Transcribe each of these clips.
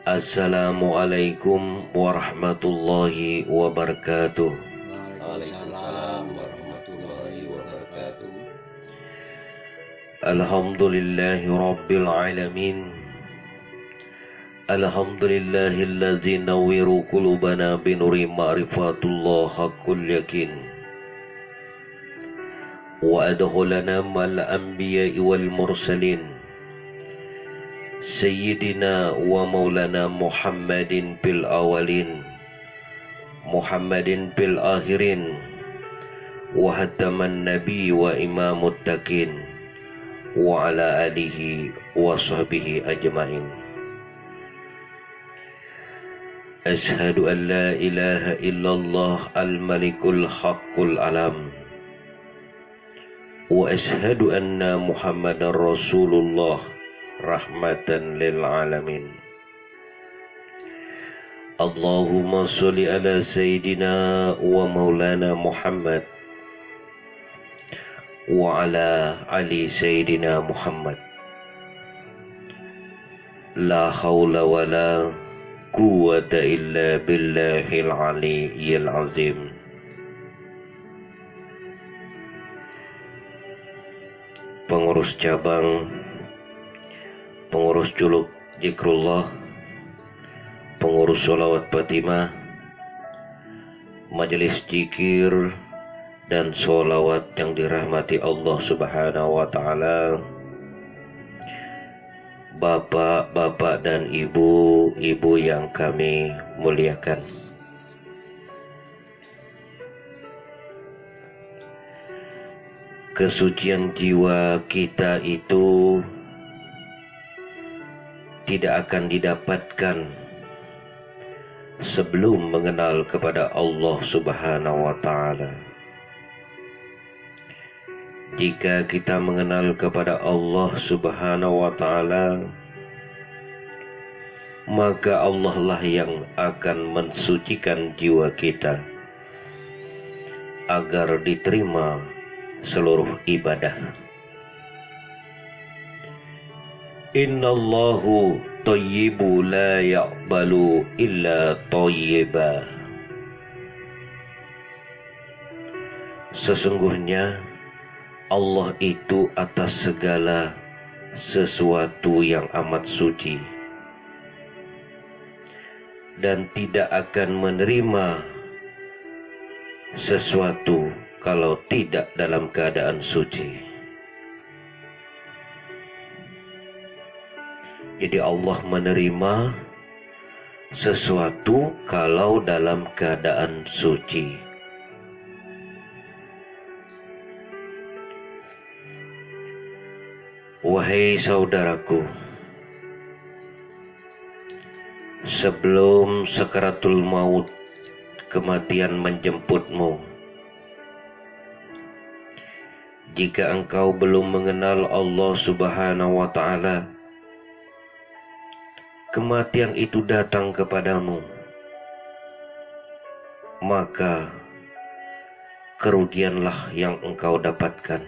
Assalamualaikum warahmatullahi wabarakatuh. Waalaikumsalam warahmatullahi wabarakatuh. Alhamdulillahi rabbil alamin. Alhamdulillahilladzi nawwiru qulubana binuri ma'rifatullah haqqul yakin. Wa adkhulana mal anbiya'i wal mursalin. Sayyidina wa maulana Muhammadin fil awalin, Muhammadin fil akhirin, wa hataman nabi wa imamut taqin, wa ala alihi wa sahbihi ajma'in. Ashhadu an la ilaha illallah al-malikul haqqul alam, wa ashhadu anna Muhammadar Rasulullah rahmatan lil alamin. Allahumma sholli ala sayyidina wa maulana Muhammad wa ala ali sayyidina Muhammad. La hawla wa la quwwata illa billahil aliyyil azim. Pengurus cabang, pengurus juluk Zikrullah, pengurus sholawat Fatimah, majelis zikir dan sholawat yang dirahmati Allah Subhanahu wa Ta'ala, bapak-bapak dan ibu-ibu yang kami muliakan. Kesucian jiwa kita itu tidak akan didapatkan sebelum mengenal kepada Allah Subhanahu wa Ta'ala. Jika kita mengenal kepada Allah Subhanahu wa Ta'ala, maka Allah lah yang akan mensucikan jiwa kita agar diterima seluruh ibadah. Innallahu thayyibu la yaqbalu illa thayyiba. Sesungguhnya Allah itu atas segala sesuatu yang amat suci dan tidak akan menerima sesuatu kalau tidak dalam keadaan suci. Jadi Allah menerima sesuatu kalau dalam keadaan suci. Wahai saudaraku, sebelum sakaratul maut, kematian menjemputmu, jika engkau belum mengenal Allah Subhanahu wa Ta'ala, kematian itu datang kepadamu, maka kerugianlah yang engkau dapatkan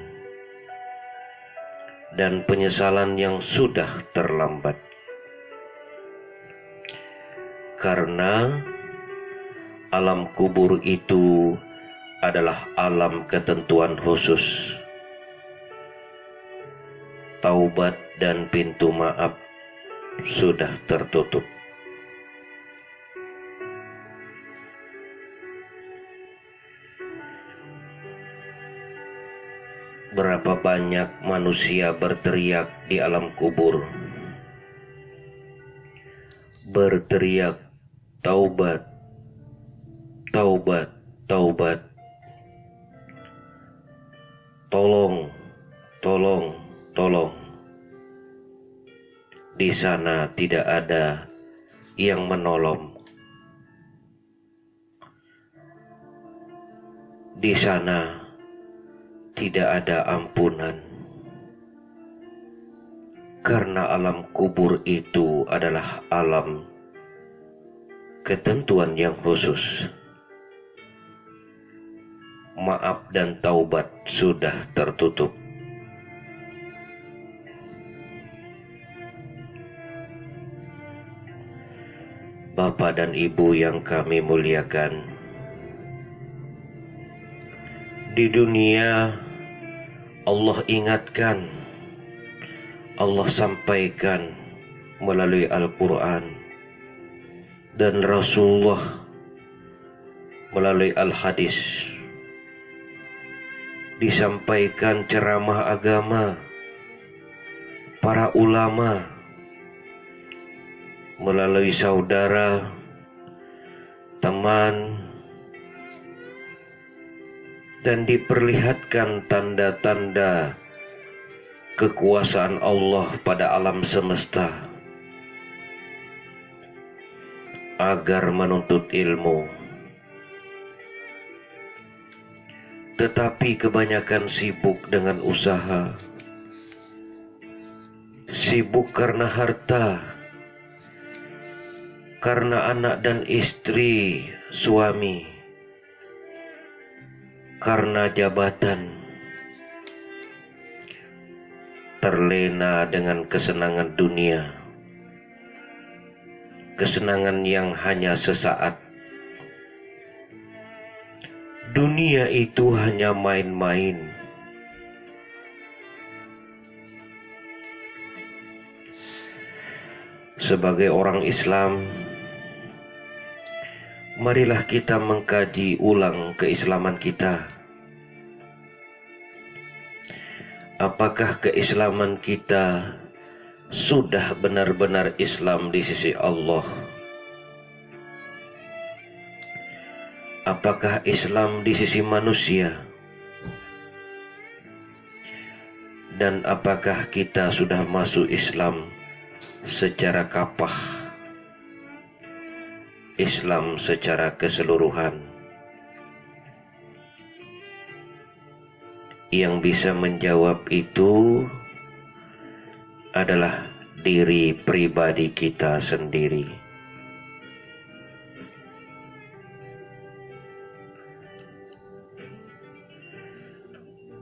dan penyesalan yang sudah terlambat. Karena alam kubur itu adalah alam ketentuan khusus. Taubat dan pintu maaf sudah tertutup. Berapa banyak manusia berteriak di alam kubur, berteriak taubat, taubat, taubat, tolong, tolong, tolong. Di sana tidak ada yang menolong. Di sana tidak ada ampunan. Karena alam kubur itu adalah alam ketentuan yang khusus. Maaf dan taubat sudah tertutup. Bapak dan Ibu yang kami muliakan, di dunia Allah ingatkan, Allah sampaikan melalui Al-Quran dan Rasulullah melalui Al-Hadis. Disampaikan ceramah agama, para ulama melalui saudara, teman, dan diperlihatkan tanda-tanda kekuasaan Allah pada alam semesta agar menuntut ilmu. Tetapi kebanyakan sibuk dengan usaha, sibuk karena harta, karena anak dan istri, suami, karena jabatan, terlena dengan kesenangan dunia, kesenangan yang hanya sesaat. Dunia itu hanya main-main. Sebagai orang Islam, marilah kita mengkaji ulang keislaman kita. Apakah keislaman kita sudah benar-benar Islam di sisi Allah? Apakah Islam di sisi manusia? Dan apakah kita sudah masuk Islam secara kapah, Islam secara keseluruhan? Yang bisa menjawab itu adalah diri pribadi kita sendiri.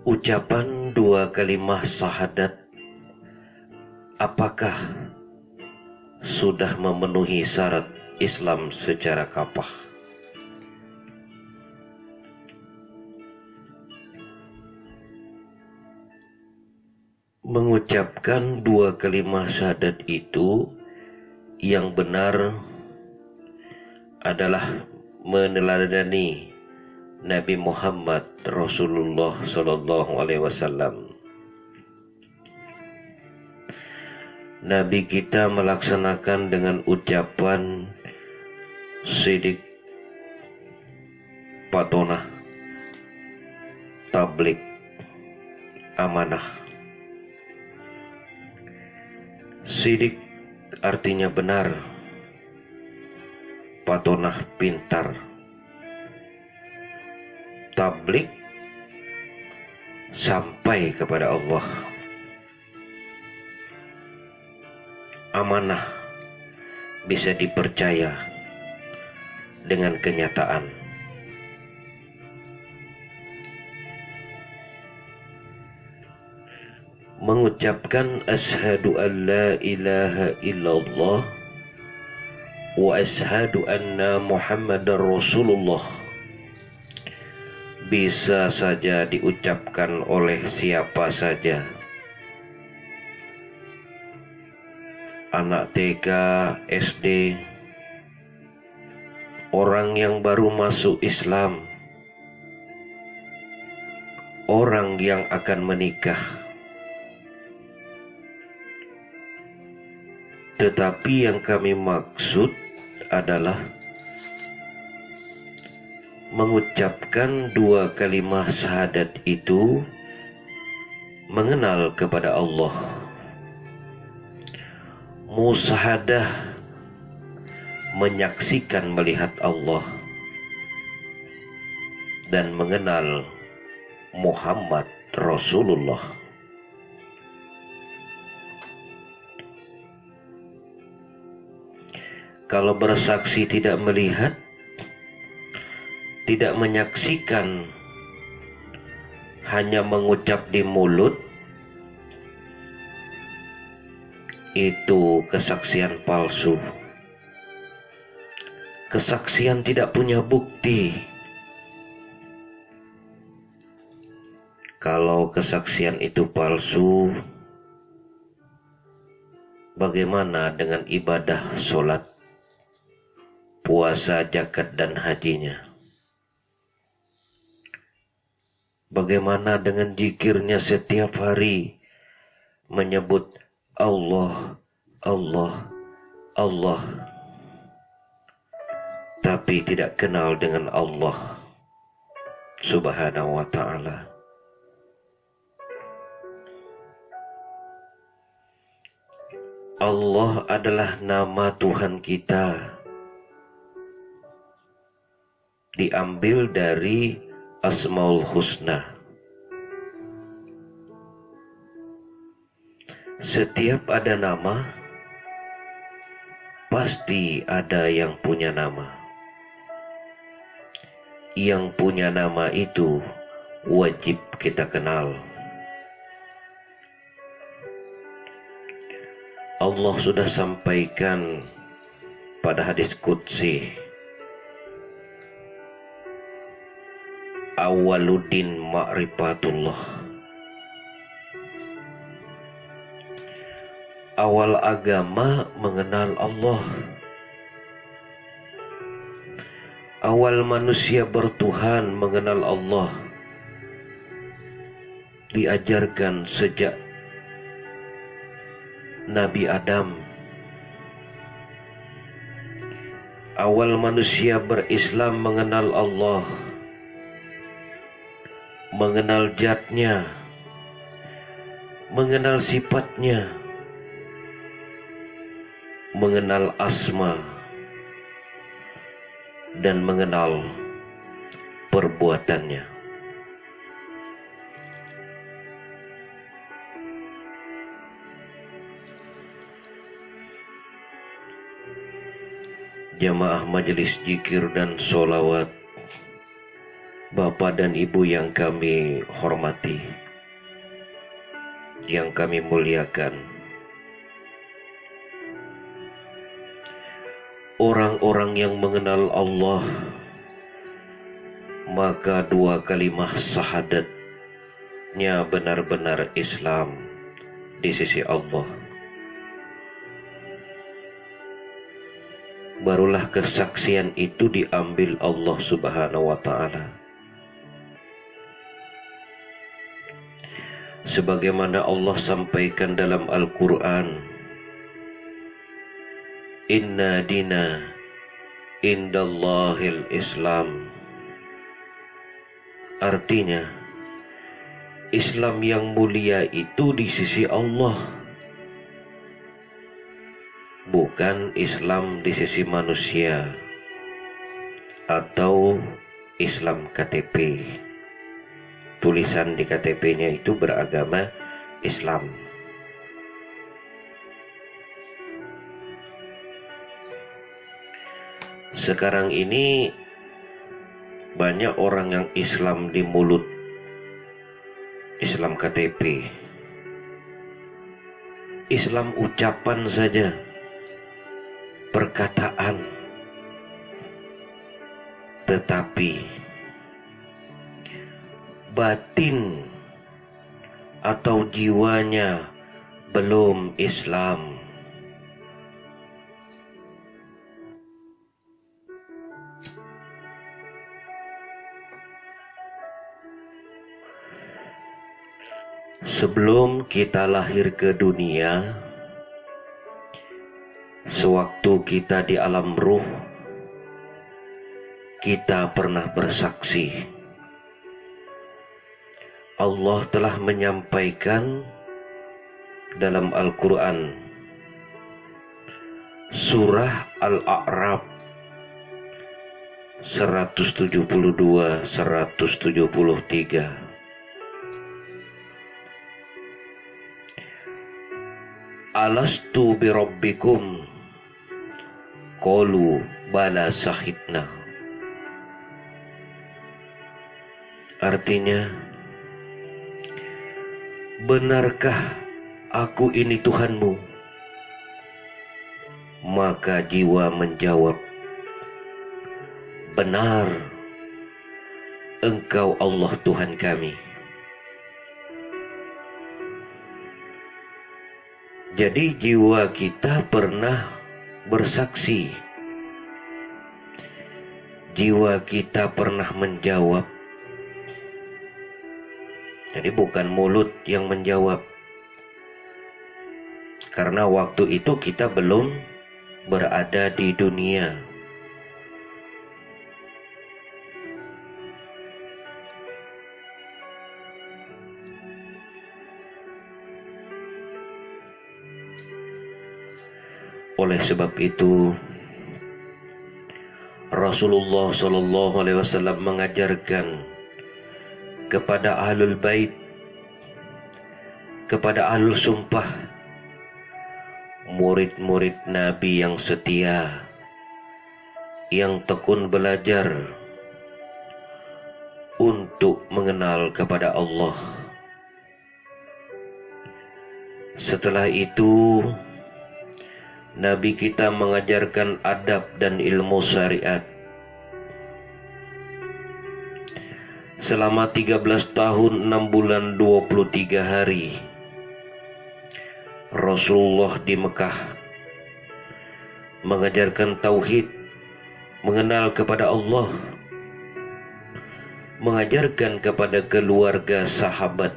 Ucapan dua kalimah syahadat, apakah sudah memenuhi syarat Islam secara kapah? Mengucapkan dua kalimah syahadat itu yang benar adalah meneladani Nabi Muhammad Rasulullah Sallallahu Alaihi Wasallam. Nabi kita melaksanakan dengan ucapan sidik, patonah, tablik, amanah. Sidik artinya benar, patonah pintar, tablik sampai kepada Allah, amanah bisa dipercaya dengan kenyataan. Mengucapkan asyhadu an la ilaha illallah wa asyhadu anna Muhammadar Rasulullah bisa saja diucapkan oleh siapa saja. Anak TK, SD, orang yang baru masuk Islam, orang yang akan menikah. Tetapi yang kami maksud adalah mengucapkan dua kalimah syahadat itu mengenal kepada Allah. Musyahadah, menyaksikan melihat Allah, dan mengenal Muhammad Rasulullah. Kalau bersaksi tidak melihat, tidak menyaksikan, hanya mengucap di mulut, itu kesaksian palsu. kesaksian tidak punya bukti. Kalau kesaksian itu palsu, bagaimana dengan ibadah sholat, puasa, zakat, dan hajinya? Bagaimana dengan zikirnya setiap hari menyebut Allah, Allah, Allah, tapi tidak kenal dengan Allah Subhanahu wa ta'ala? Allah adalah nama Tuhan kita, diambil dari Asmaul Husna. Setiap ada nama, pasti ada yang punya nama. Yang punya nama itu wajib kita kenal. Allah sudah sampaikan pada hadis qudsi, awaluddin ma'rifatullah. Awal agama mengenal Allah. Awal manusia bertuhan mengenal Allah. Diajarkan sejak Nabi Adam. Awal manusia berislam mengenal Allah, mengenal zatnya, mengenal sifatnya, mengenal asma, dan mengenal perbuatannya. Jamaah majelis zikir dan sholawat, Bapak dan Ibu yang kami hormati, yang kami muliakan, orang-orang yang mengenal Allah, maka dua kalimah syahadatnya benar-benar Islam di sisi Allah. Barulah kesaksian itu diambil Allah Subhanahu wa ta'ala. Sebagaimana Allah sampaikan dalam Al-Quran, inna dina indallahil Islam. Artinya, Islam yang mulia itu di sisi Allah, bukan Islam di sisi manusia atau Islam KTP. Tulisan di KTP-nya itu beragama Islam. Sekarang ini banyak orang yang Islam di mulut, Islam KTP, Islam ucapan saja, perkataan, tetapi batin atau jiwanya belum Islam. Sebelum kita lahir ke dunia, sewaktu kita di alam ruh, kita pernah bersaksi. Allah telah menyampaikan dalam Al-Quran, surah Al-A'raf 172-173. Alastu birabbikum qalu bala syahidna. Artinya, benarkah aku ini Tuhanmu? Maka jiwa menjawab, benar Engkau Allah Tuhan kami. Jadi jiwa kita pernah bersaksi, jiwa kita pernah menjawab. Jadi bukan mulut yang menjawab, karena waktu itu kita belum berada di dunia. Oleh sebab itu, Rasulullah SAW mengajarkan kepada ahlul bait, kepada ahlul sumpah, murid-murid Nabi yang setia, yang tekun belajar untuk mengenal kepada Allah. Setelah itu, Nabi kita mengajarkan adab dan ilmu syariat. Selama 13 tahun 6 bulan 23 hari Rasulullah di Mekah mengajarkan tauhid, mengenal kepada Allah, mengajarkan kepada keluarga sahabat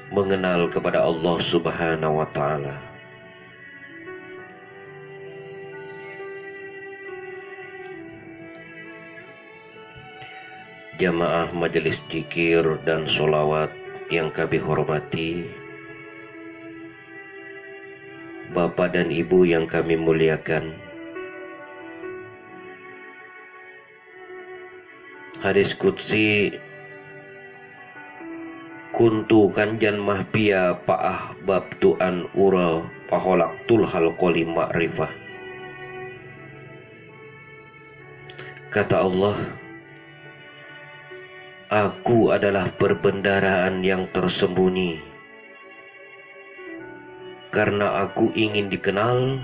mengenal kepada Allah Subhanahu wa taala. Jamaah majelis zikir dan sholawat yang kami hormati, Bapak dan Ibu yang kami muliakan, hadis qudsi kuntu kanjan mahpia pa'ah bab tu'an ura paholaktul halqoli ma'rifah. Kata Allah, aku adalah perbendaharaan yang tersembunyi, karena aku ingin dikenal,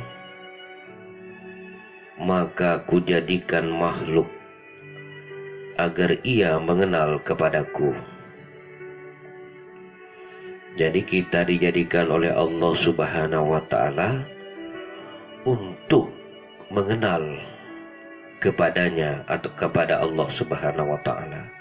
maka aku jadikan makhluk agar ia mengenal kepadaku. Jadi kita dijadikan oleh Allah Subhanahu wa taala untuk mengenal kepadanya atau kepada Allah Subhanahu wa taala.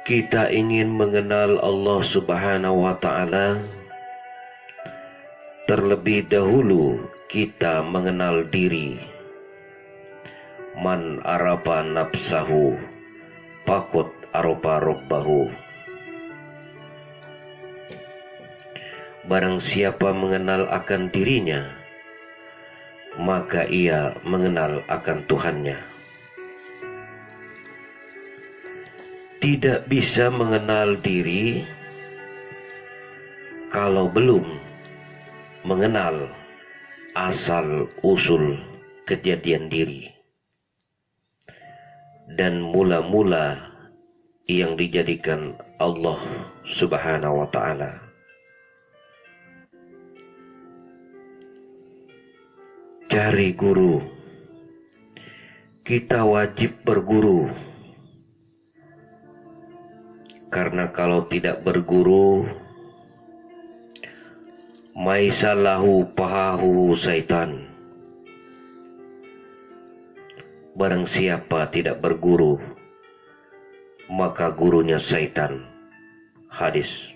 Kita ingin mengenal Allah Subhanahu wa taala, terlebih dahulu kita mengenal diri. Man arafa nafsahu faqad arafa rabbahu. Barang siapa mengenal akan dirinya, maka ia mengenal akan Tuhannya. Tidak bisa mengenal diri kalau belum mengenal asal usul kejadian diri dan mula-mula yang dijadikan Allah Subhanahu wa taala. Cari guru. Kita wajib berguru. Karena kalau tidak berguru, maisalahu pahahu syaitan. Barang siapa tidak berguru, maka gurunya syaitan. Hadis.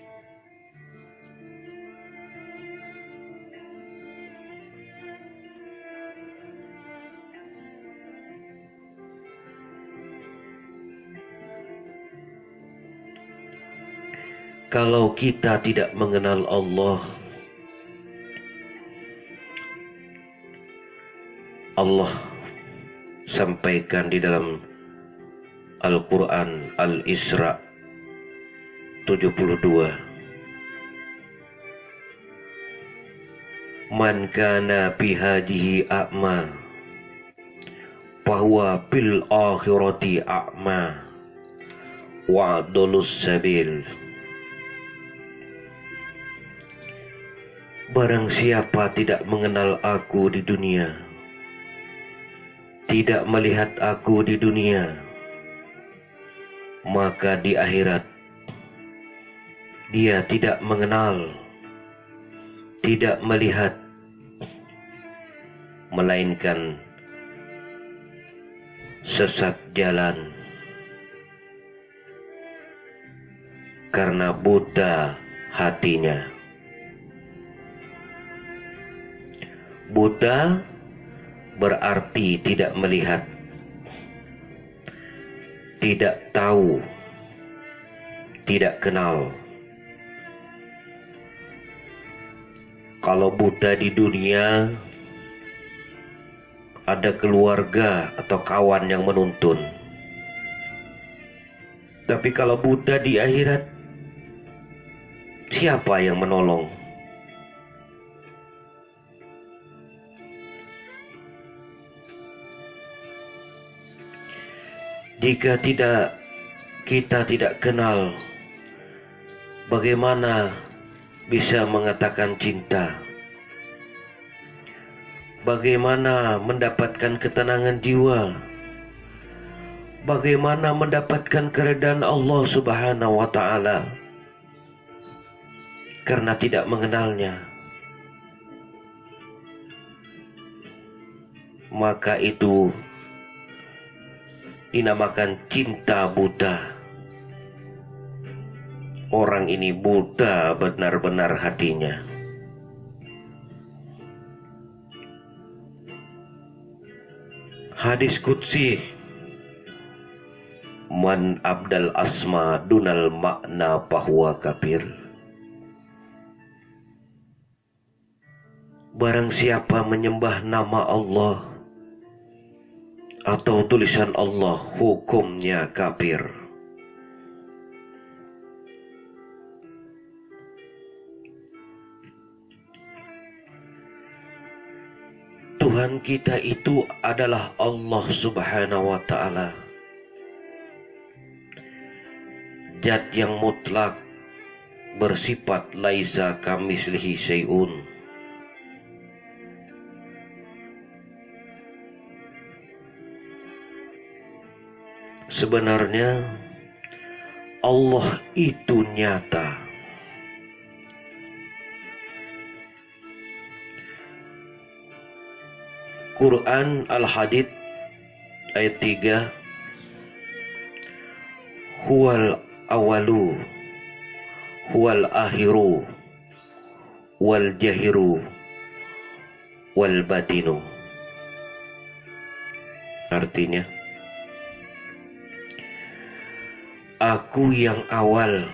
Kalau kita tidak mengenal Allah, Allah sampaikan di dalam Al-Quran Al-Isra 72, man kana bihadihi a'ma fahuwa bil akhirati a'ma wa adolus sabil. Barang siapa tidak mengenal aku di dunia, tidak melihat aku di dunia, maka di akhirat dia tidak mengenal, tidak melihat, melainkan sesat jalan karena buta hatinya. Buta berarti tidak melihat, tidak tahu, tidak kenal. Kalau buta di dunia, ada keluarga atau kawan yang menuntun. Tapi kalau buta di akhirat, siapa yang menolong? Jika kita tidak kenal, bagaimana bisa mengatakan cinta? Bagaimana mendapatkan ketenangan jiwa? Bagaimana mendapatkan keridhaan Allah Subhanahu wa Ta'ala? Karena tidak mengenalnya. Maka itu dinamakan cinta buta. Orang ini buta benar-benar hatinya. Hadis qudsi, man abdal asma dunal makna bahwa kafir. Barang siapa menyembah nama Allah atau tulisan Allah, hukumnya kafir. Tuhan kita itu adalah Allah Subhanahu wa Ta'ala, zat yang mutlak, bersifat laisa kamislihi syai'un. Sebenarnya Allah itu nyata. Quran Al-Hadid ayat 3, huwal awalu huwal akhiru wal jahiru wal batinu. Artinya, aku yang awal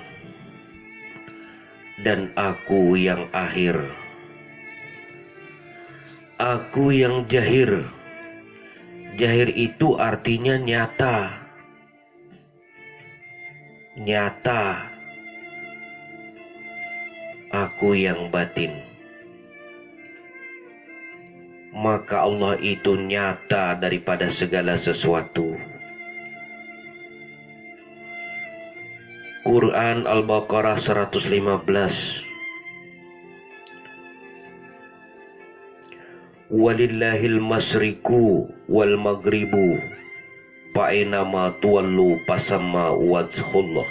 dan aku yang akhir. Aku yang jahir. Jahir itu artinya nyata. Nyata. Aku yang batin. Maka Allah itu nyata daripada segala sesuatu. Quran Al-Baqarah 115. Walillahil masriku wal maghribu fa'inama tuwallu fasamma wajhullah.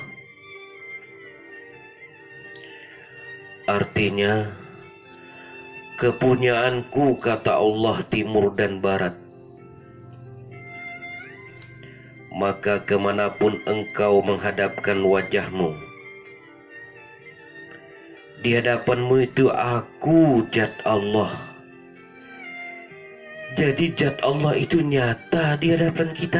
Artinya, kepunyaanku, kata Allah, timur dan barat. Maka kemanapun engkau menghadapkan wajahmu, di hadapanmu itu aku, zat Allah. Jadi zat Allah itu nyata di hadapan kita.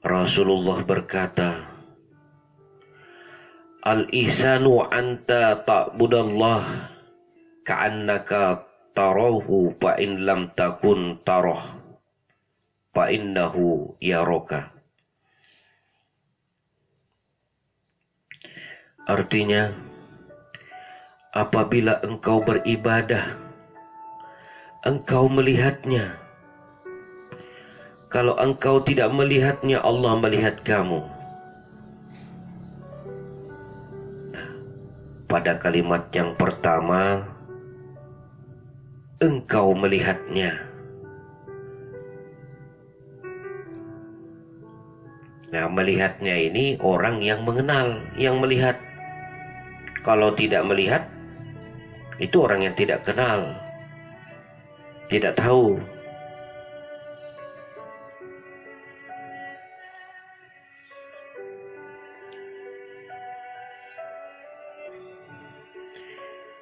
Rasulullah berkata, al-ihsanu anta ta'budallah ka'annaka tarahu fa in lam takun tarah fa innahu yaraka. Artinya, apabila engkau beribadah, engkau melihatnya. Kalau engkau tidak melihatnya, Allah melihat kamu. pada kalimat yang pertama, engkau melihatnya. Nah, melihatnya ini orang yang mengenal, yang melihat. Kalau tidak melihat, itu orang yang tidak kenal, tidak tahu.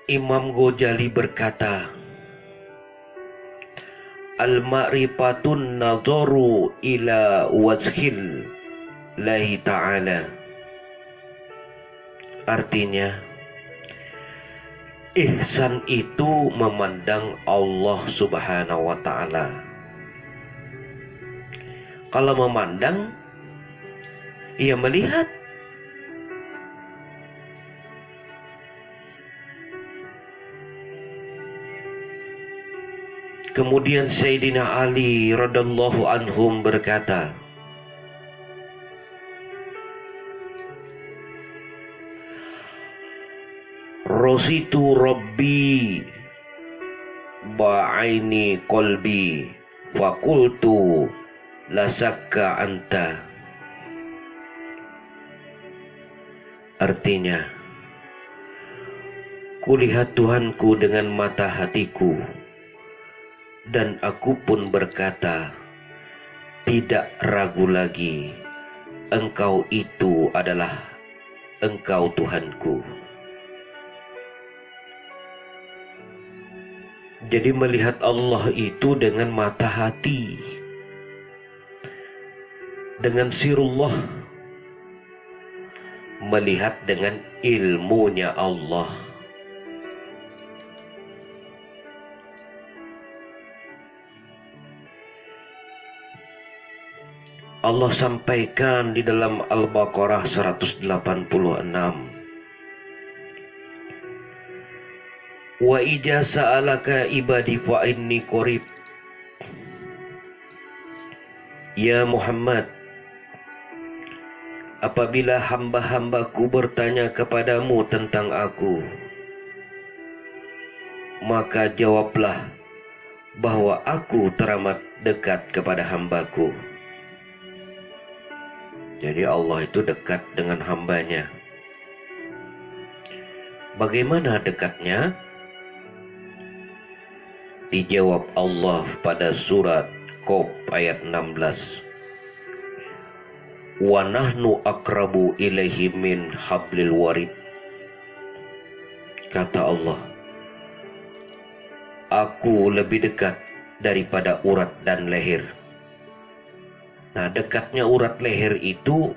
Imam Ghazali berkata, al-ma'rifatun nazaru ila wajhil lahi ta'ala. Artinya, ihsan itu memandang Allah subhanahu wa ta'ala. Kalau memandang, ia melihat. Kemudian Sayyidina Ali radhiyallahu anhum berkata, rositu rabbi ba'aini qalbi fakultu lasakka anta. Artinya, kulihat Tuhanku dengan mata hatiku, dan aku pun berkata, tidak ragu lagi, engkau itu adalah engkau Tuhanku. Jadi melihat Allah itu dengan mata hati, dengan sirullah, melihat dengan ilmunya Allah. Allah sampaikan di dalam Al-Baqarah 186, wa ija sa'alaka ibadi fa inni qarib. Ya Muhammad, apabila hamba-hambaku bertanya kepadamu tentang aku, maka jawablah bahwa aku teramat dekat kepada hambaku. Jadi Allah itu dekat dengan hambanya. Bagaimana dekatnya? Dijawab Allah pada surat Qaf ayat 16. Wa nahnu aqrabu ilaihi min hablil warid. Kata Allah, aku lebih dekat daripada urat dan leher. Nah, dekatnya urat leher itu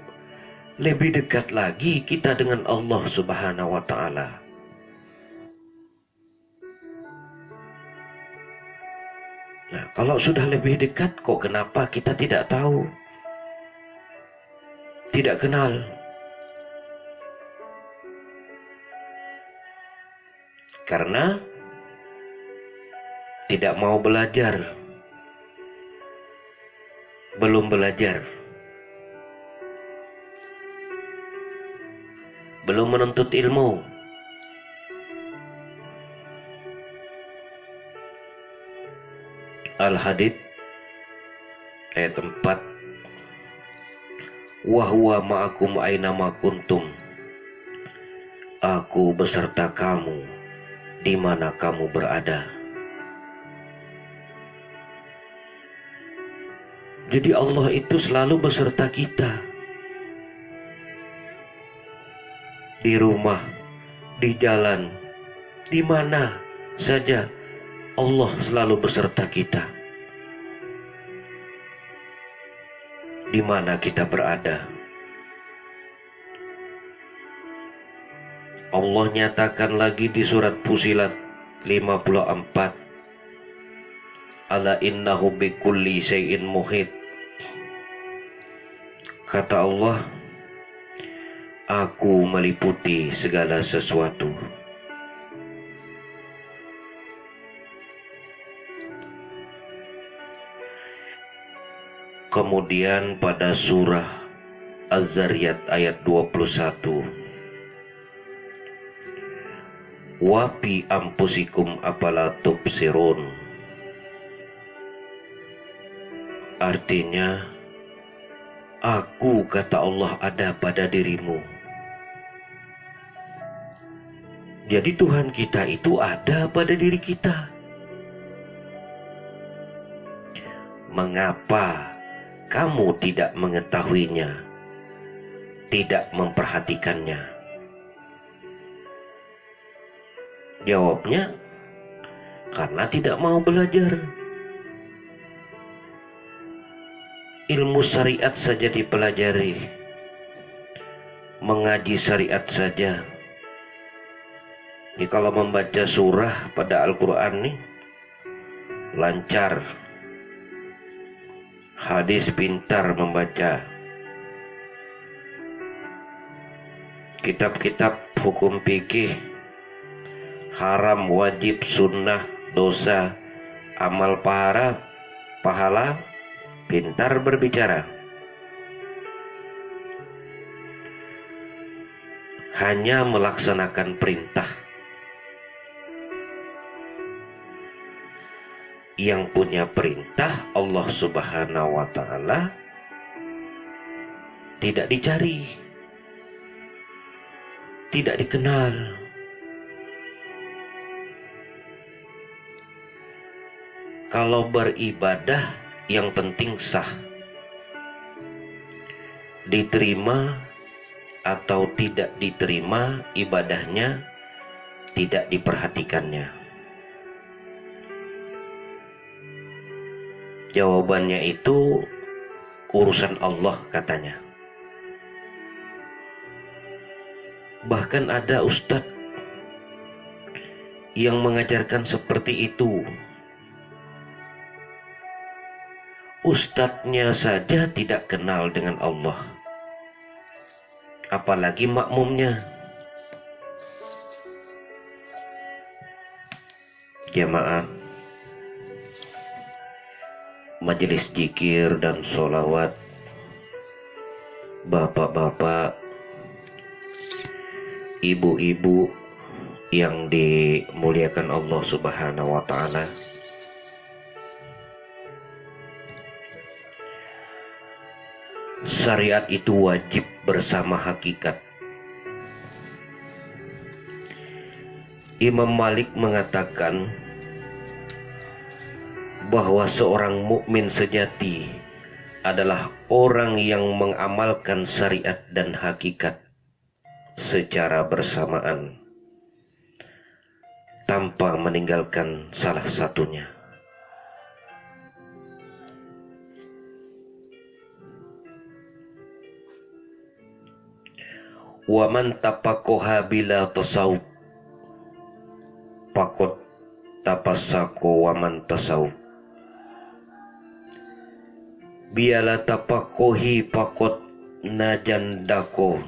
lebih dekat lagi kita dengan Allah subhanahu wa ta'ala. Nah, kalau sudah lebih dekat, kok kenapa kita tidak tahu? Tidak kenal. Karena tidak mau belajar. Belum belajar. Belum menuntut ilmu. Al-Hadid ayat 4. Wa huwa ma'akum aynama kuntum. Aku beserta kamu di mana kamu berada. Jadi Allah itu selalu beserta kita. Di rumah, di jalan, di mana saja Allah selalu beserta kita. Di mana kita berada. Allah nyatakan lagi di surat Fusilat 54. Ala innahu bikulli syai'in muhit. Kata Allah, aku meliputi segala sesuatu. Kemudian pada surah Az-Zariyat ayat 21, wa fi ampusikum afala tubsirun. Artinya, aku, kata Allah, ada pada dirimu. Jadi Tuhan kita itu ada pada diri kita. Mengapa kamu tidak mengetahuinya, tidak memperhatikannya? Jawabnya, karena tidak mau belajar. Ilmu syariat saja dipelajari, mengaji syariat saja. Ini kalau membaca surah pada Al-Quran nih, lancar. Hadis pintar membaca. Kitab-kitab hukum fikih, haram, wajib, sunnah, dosa, amal pahala, pintar berbicara. Hanya melaksanakan perintah. Yang punya perintah Allah Subhanahu wa Ta'ala tidak dicari, tidak dikenal. Kalau beribadah yang penting sah, diterima atau tidak diterima ibadahnya, tidak diperhatikannya. Jawabannya itu urusan Allah, katanya. Bahkan ada ustadz yang mengajarkan seperti itu. Ustadznya saja tidak kenal dengan Allah, apalagi makmumnya. Jamaah, majelis zikir dan sholawat, bapak-bapak, ibu-ibu yang dimuliakan Allah Subhanahu wa Ta'ala. Syariat itu wajib bersama hakikat. Imam Malik mengatakan bahwa seorang mukmin sejati adalah orang yang mengamalkan syariat dan hakikat secara bersamaan tanpa meninggalkan salah satunya. Wa man tapakoha bila tasawuf pakot tapasako wa man tasawuf. Biala tapakohi pakot najandako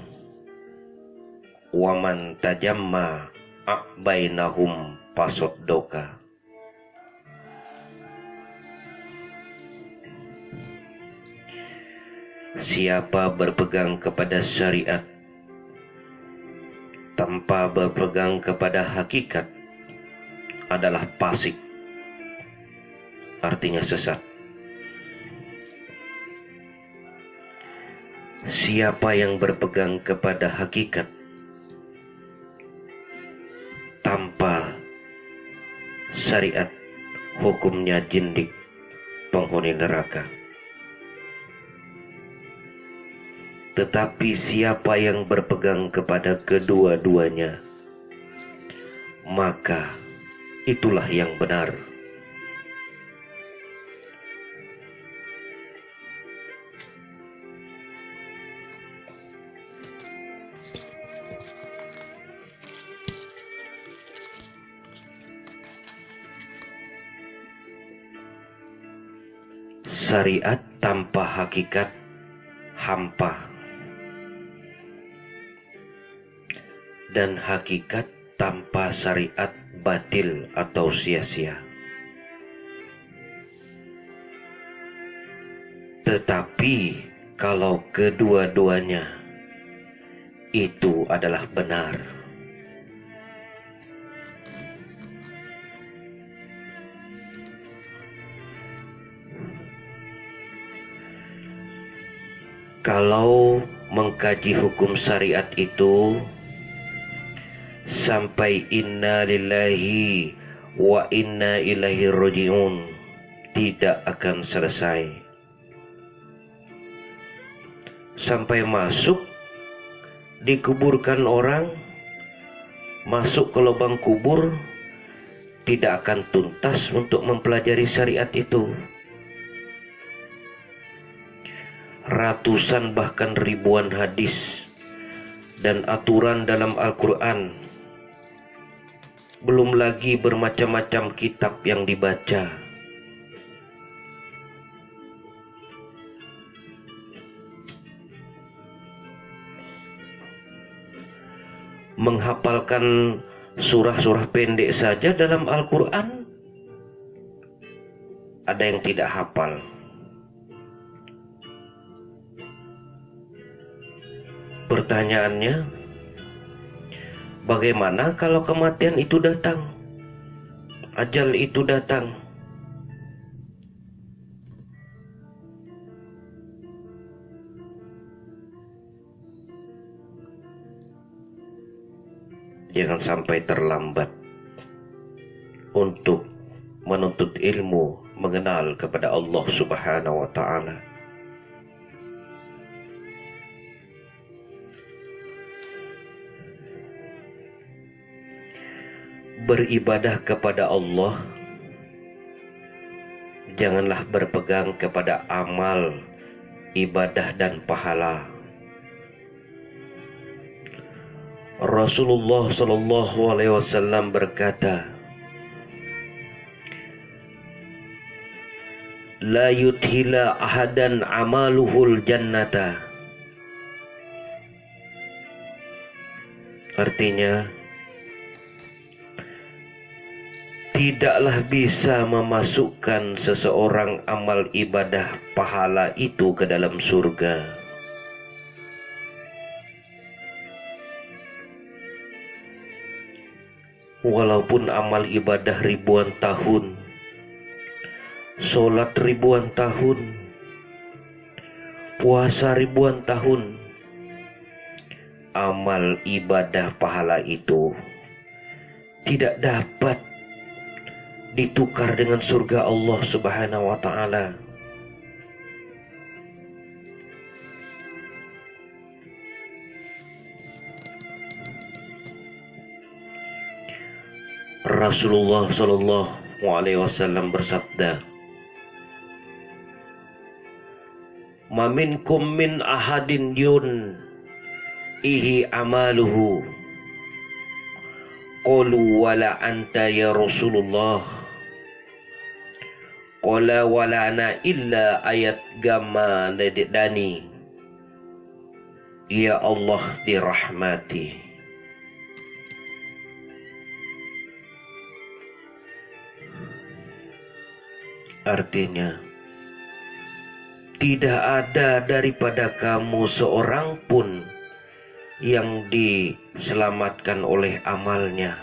wa man tajamma akbainahum pasoddoka. Siapa berpegang kepada syariat tanpa berpegang kepada hakikat adalah fasik, artinya sesat. Siapa yang berpegang kepada hakikat tanpa syariat, hukumnya jindik, penghuni neraka. Tetapi siapa yang berpegang kepada kedua-duanya, maka itulah yang benar. Syariat tanpa hakikat hampa, dan hakikat tanpa syariat batil atau sia-sia. Tetapi kalau kedua-duanya itu adalah benar, Kalau mengkaji hukum syariat itu sampai inna lillahi wa inna ilaihi raji'un, tidak akan selesai. Sampai masuk, dikuburkan orang, masuk ke lubang kubur, tidak akan tuntas untuk mempelajari syariat itu. Ratusan bahkan ribuan hadis dan aturan dalam Al-Quran, belum lagi bermacam-macam kitab yang dibaca. Menghafalkan surah-surah pendek saja dalam Al-Quran, ada yang tidak hafal. Pertanyaannya, bagaimana kalau kematian itu datang? Ajal itu datang. Jangan sampai terlambat untuk menuntut ilmu, mengenal kepada Allah Subhanahu wa Ta'ala. Beribadah kepada Allah, janganlah berpegang kepada amal, ibadah dan pahala. Rasulullah Shallallahu Alaihi Wasallam berkata, la yudhila ahadan amaluhul jannata. Artinya, tidaklah bisa memasukkan seseorang amal ibadah pahala itu ke dalam surga. Walaupun amal ibadah ribuan tahun, sholat ribuan tahun, puasa ribuan tahun, amal ibadah pahala itu tidak dapat ditukar dengan surga Allah Subhanahu wa Ta'ala. Rasulullah Shallallahu Alaihi Wasallam bersabda, "Ma minkum min ahadin yun ihi amaluhu." Qalu wala anta ya Rasulullah. Qala wala ana illa ayat gamma ladani. Ya Allah dirahmati. Artinya, tidak ada daripada kamu seorang pun yang diselamatkan oleh amalnya.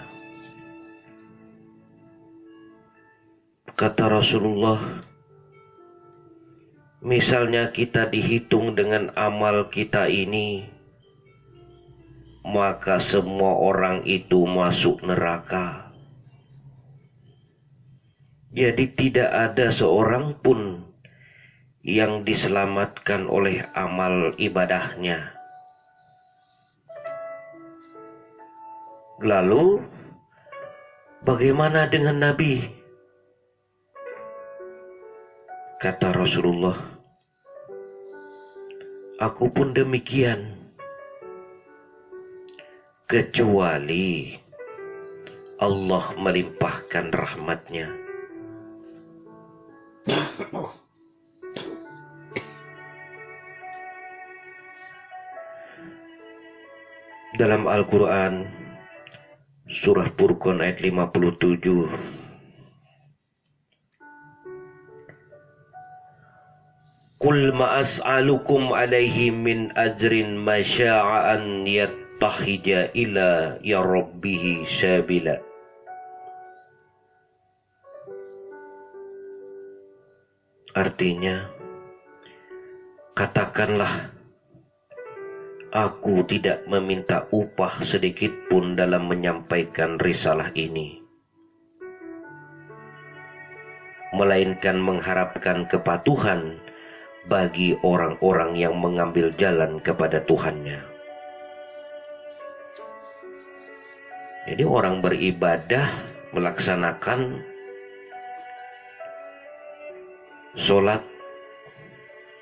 Kata Rasulullah, misalnya kita dihitung dengan amal kita ini, maka semua orang itu masuk neraka. Jadi tidak ada seorang pun yang diselamatkan oleh amal ibadahnya. Lalu, bagaimana dengan Nabi? Kata Rasulullah, aku pun demikian, kecuali Allah melimpahkan rahmatnya. Dalam Al-Quran, Surah Furqan ayat 57, Qul ma'as'alukum alaihi min ajrin masya'an yattahija ila ya rabbihi sabila. Artinya, katakanlah Aku tidak meminta upah sedikit pun dalam menyampaikan risalah ini, melainkan mengharapkan kepatuhan bagi orang-orang yang mengambil jalan kepada Tuhannya. Jadi orang beribadah, melaksanakan sholat,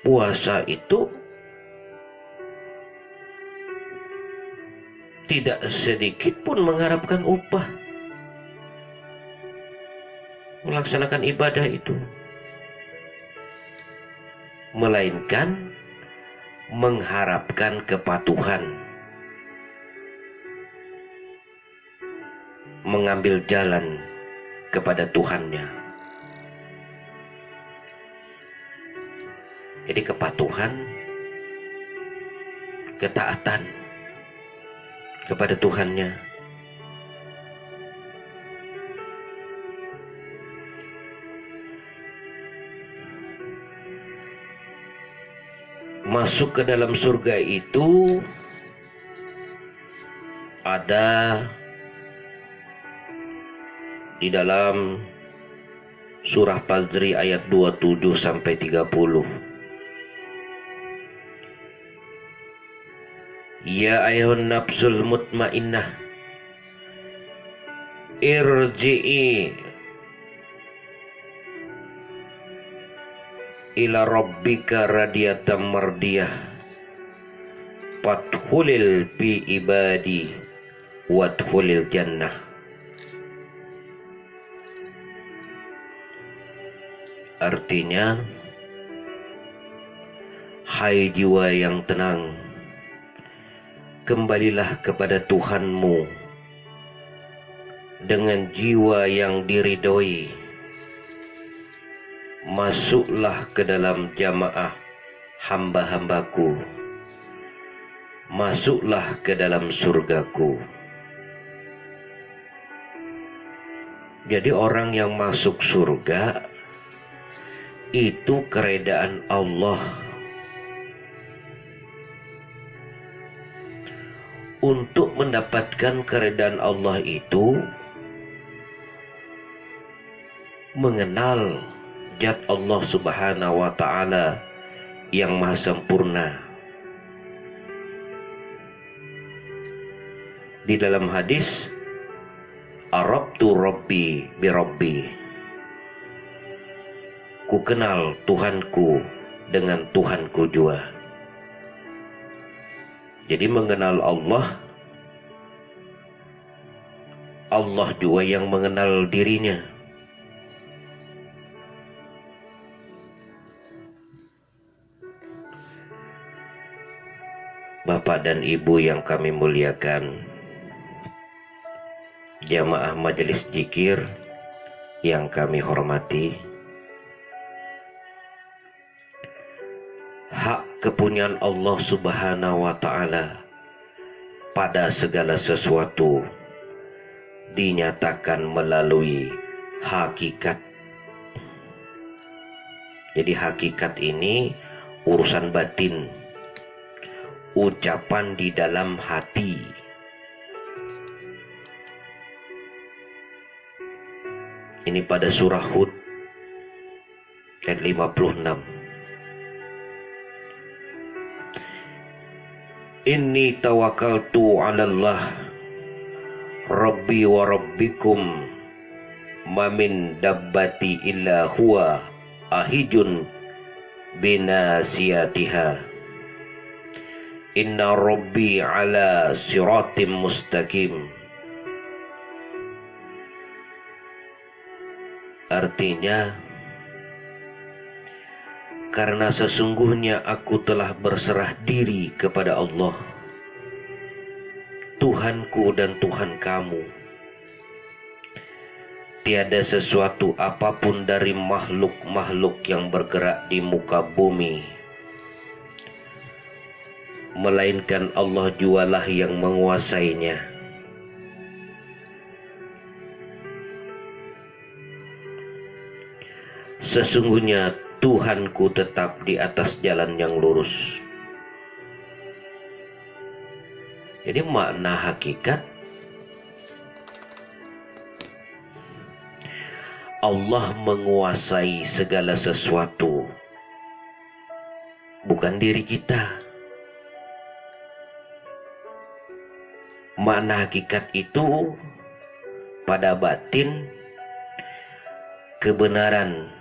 puasa itu tidak sedikit pun mengharapkan upah. Melaksanakan ibadah itu, melainkan mengharapkan kepatuhan, mengambil jalan kepada Tuhannya. Jadi kepatuhan, ketaatan kepada Tuhannya. Masuk ke dalam surga itu ada di dalam surah Fajr ayat 27 sampai 30. Ya ayuhan nafsul mutmainnah, irji'i ila rabbika radiyatan mardiyah, fadkhulil fi ibadi wadkhulil jannah. Artinya, hai jiwa yang tenang, kembalilah kepada Tuhanmu dengan jiwa yang diridhoi. Masuklah ke dalam jamaah hamba-hambaku. Masuklah ke dalam surgaku. Jadi orang yang masuk surga itu keredaan Allah. Untuk mendapatkan keredaan Allah itu, mengenal zat Allah Subhanahu wa Ta'ala yang maha sempurna. Di dalam hadis, Arabtu Rabbi bi Rabbi, ku kenal Tuhanku dengan Tuhanku juga. Jadi mengenal Allah, Allah juga yang mengenal dirinya. Bapak dan Ibu yang kami muliakan, jamaah majelis zikir yang kami hormati, hak kepunyaan Allah Subhanahu wa Ta'ala pada segala sesuatu dinyatakan melalui hakikat. Jadi hakikat ini urusan batin, ucapan di dalam hati. Ini pada surah Hud ayat 56. Inni tawakkaltu 'ala Allah Rabbi wa Rabbikum ma min dabbati illa huwa ahijun binasiyatiha. Inna Rabbi ala siratim mustaqim. Artinya, karena sesungguhnya aku telah berserah diri kepada Allah, Tuhanku dan Tuhan kamu. Tiada sesuatu apapun dari makhluk-makhluk yang bergerak di muka bumi, melainkan Allah jualah yang menguasainya. Sesungguhnya Tuhanku tetap di atas jalan yang lurus. Jadi makna hakikat, Allah menguasai segala sesuatu, bukan diri kita. Makna hakikat itu pada batin kebenaran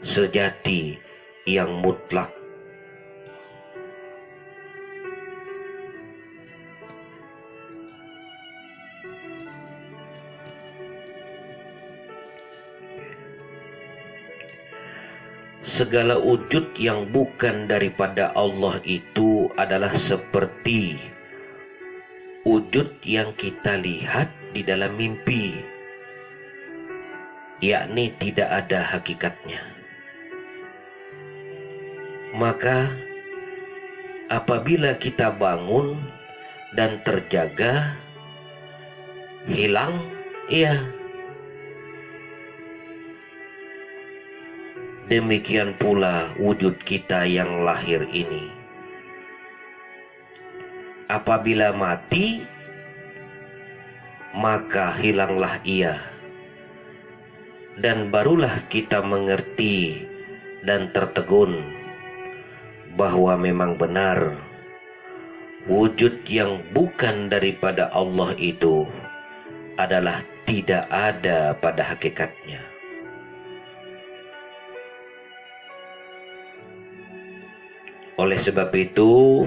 sejati yang mutlak. Segala wujud yang bukan daripada Allah itu adalah seperti wujud yang kita lihat di dalam mimpi, yakni tidak ada hakikatnya. Maka apabila kita bangun dan terjaga, hilang, iya. Demikian pula wujud kita yang lahir ini. Apabila mati, maka hilanglah ia. Dan barulah kita mengerti dan tertegun bahwa memang benar wujud yang bukan daripada Allah itu adalah tidak ada pada hakikatnya. Oleh sebab itu,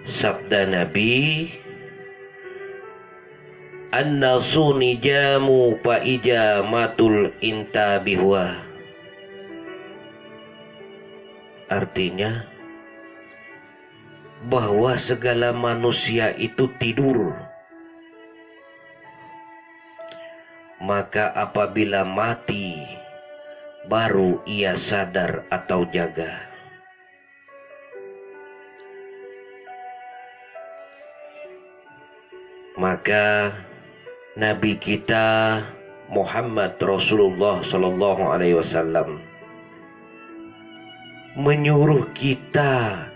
sabda Nabi, "An-nasu nijamu fa ijamatul intabihwa." Artinya, bahwa segala manusia itu tidur. Maka apabila mati, baru ia sadar atau jaga. Maka Nabi kita Muhammad Rasulullah Sallallahu Alaihi Wasallam menyuruh kita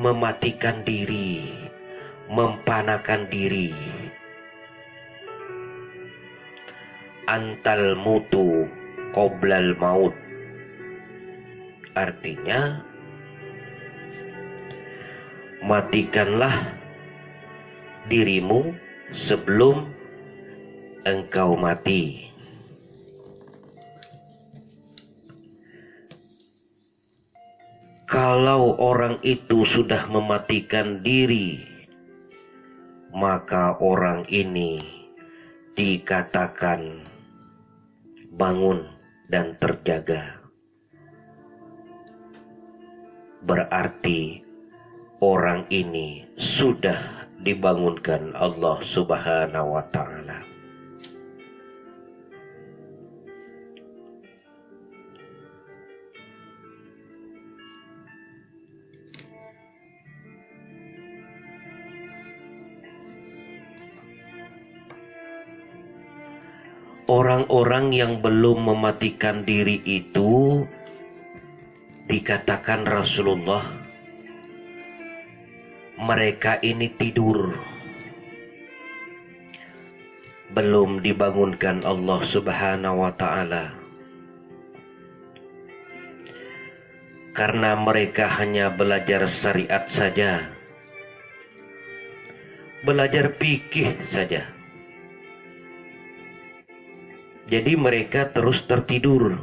mematikan diri, mempanakan diri. Antal mutu qoblal maut. Artinya, matikanlah dirimu sebelum engkau mati. Kalau orang itu sudah mematikan diri, maka orang ini dikatakan bangun dan terjaga. Berarti orang ini sudah dibangunkan Allah Subhanahu wa Ta'ala. Orang-orang yang belum mematikan diri itu dikatakan Rasulullah, mereka ini tidur, belum dibangunkan Allah Subhanahu wa Ta'ala. Karena mereka hanya belajar syariat saja, belajar fikih saja. Jadi mereka terus tertidur.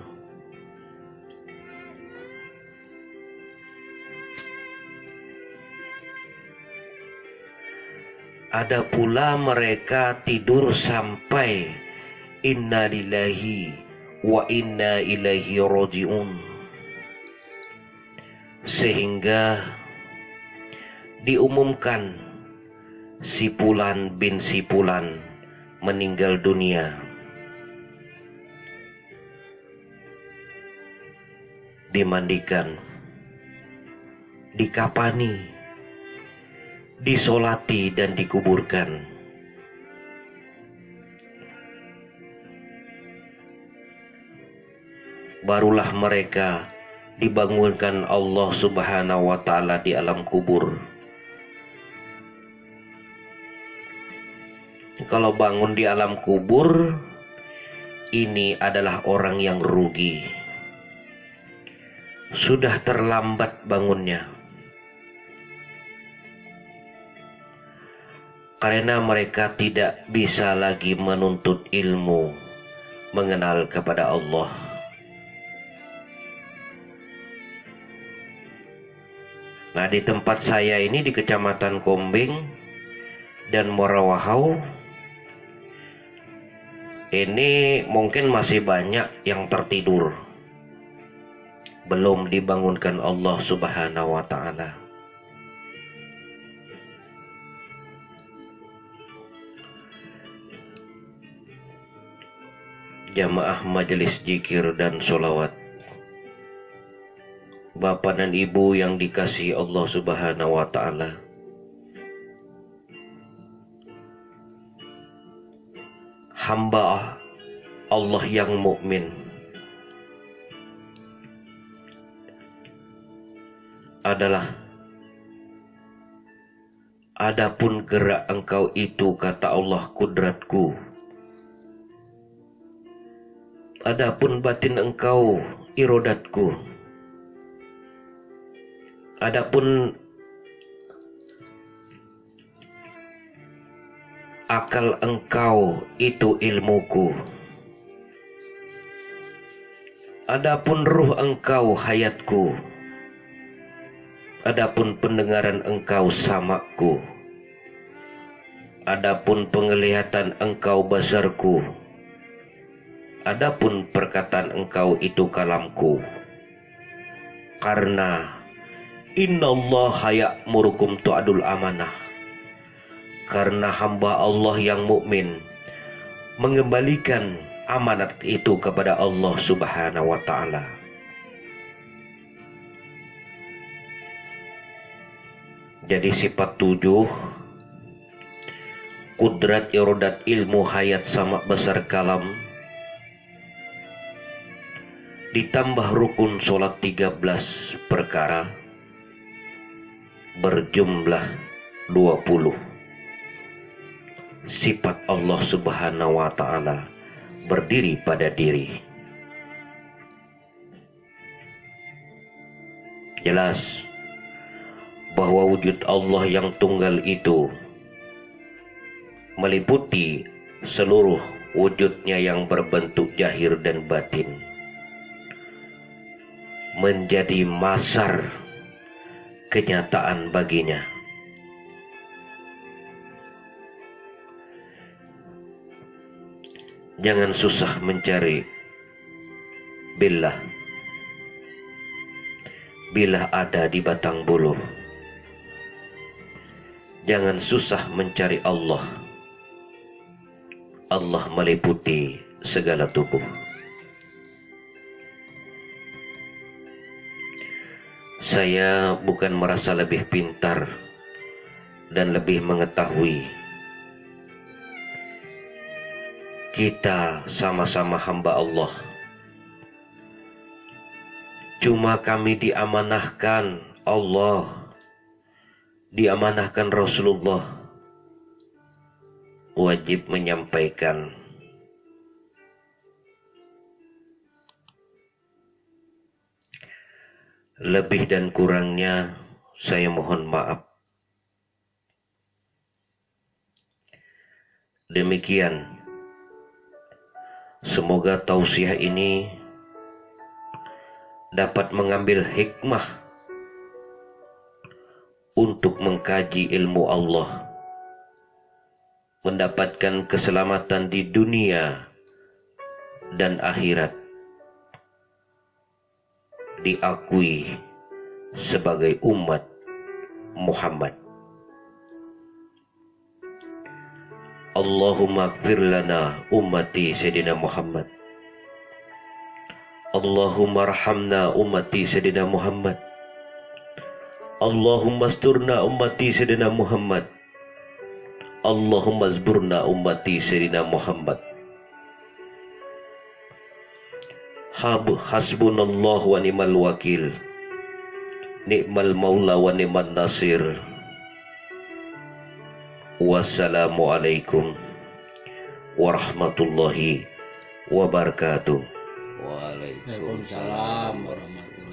Ada pula mereka tidur sampai inna lillahi wa inna ilaihi raji'un, sehingga diumumkan si Fulan bin si Fulan meninggal dunia. Dimandikan, dikapani, disolati dan dikuburkan. Barulah mereka dibangunkan Allah Subhanahu wa Ta'ala di alam kubur. Kalau bangun di alam kubur, ini adalah orang yang rugi. Sudah terlambat bangunnya. Karena mereka tidak bisa lagi menuntut ilmu, mengenal kepada Allah. Nah, di tempat saya ini di Kecamatan Kombing dan Morawahau, ini mungkin masih banyak yang tertidur, belum dibangunkan Allah Subhanahu wa Ta'ala. Jamaah majelis zikir dan sholawat, Bapak dan Ibu yang dikasihi Allah Subhanahu wa Ta'ala, hamba Allah yang mukmin adalah, adapun gerak engkau itu, kata Allah, kudratku. Adapun batin engkau, irodatku. Adapun akal engkau itu ilmuku. Adapun ruh engkau hayatku. Adapun pendengaran engkau samaku. Adapun penglihatan engkau basarku. Adapun perkataan engkau itu kalamku. Karena innallaha ya'murukum tu'adul amanah. Karena hamba Allah yang mukmin mengembalikan amanat itu kepada Allah Subhanahu wa Ta'ala. Jadi sifat 7, kudrat, irodat, ilmu, hayat, sama besar kalam, ditambah rukun sholat 13 perkara, berjumlah 20. Sifat Allah Subhanahu wa Ta'ala berdiri pada diri. Jelas bahwa wujud Allah yang tunggal itu meliputi seluruh wujudnya yang berbentuk zahir dan batin, menjadi masar kenyataan baginya. Jangan susah mencari billah ada di batang bulu. Jangan susah mencari Allah meliputi segala tubuh. Saya bukan merasa lebih pintar dan lebih mengetahui. Kita sama-sama hamba Allah. Cuma kami diamanahkan Allah, diamanahkan Rasulullah, wajib menyampaikan. Lebih dan kurangnya saya mohon maaf. Demikian. Semoga tausiah ini dapat mengambil hikmah untuk mengkaji ilmu Allah, mendapatkan keselamatan di dunia dan akhirat, diakui sebagai umat Muhammad. Allahumma ighfir lana ummati Sayyidina Muhammad. Allahumma arhamna ummati Sayyidina Muhammad. Allahumma asturna ummati Sayyidina Muhammad. Allahumma azburna ummati Sayyidina Muhammad. Hasbunallahu wa ni'mal wakil. Ni'mal maula wa ni'man nasir. Wassalamualaikum warahmatullahi wabarakatuh. Waalaikumsalam warahmatullahi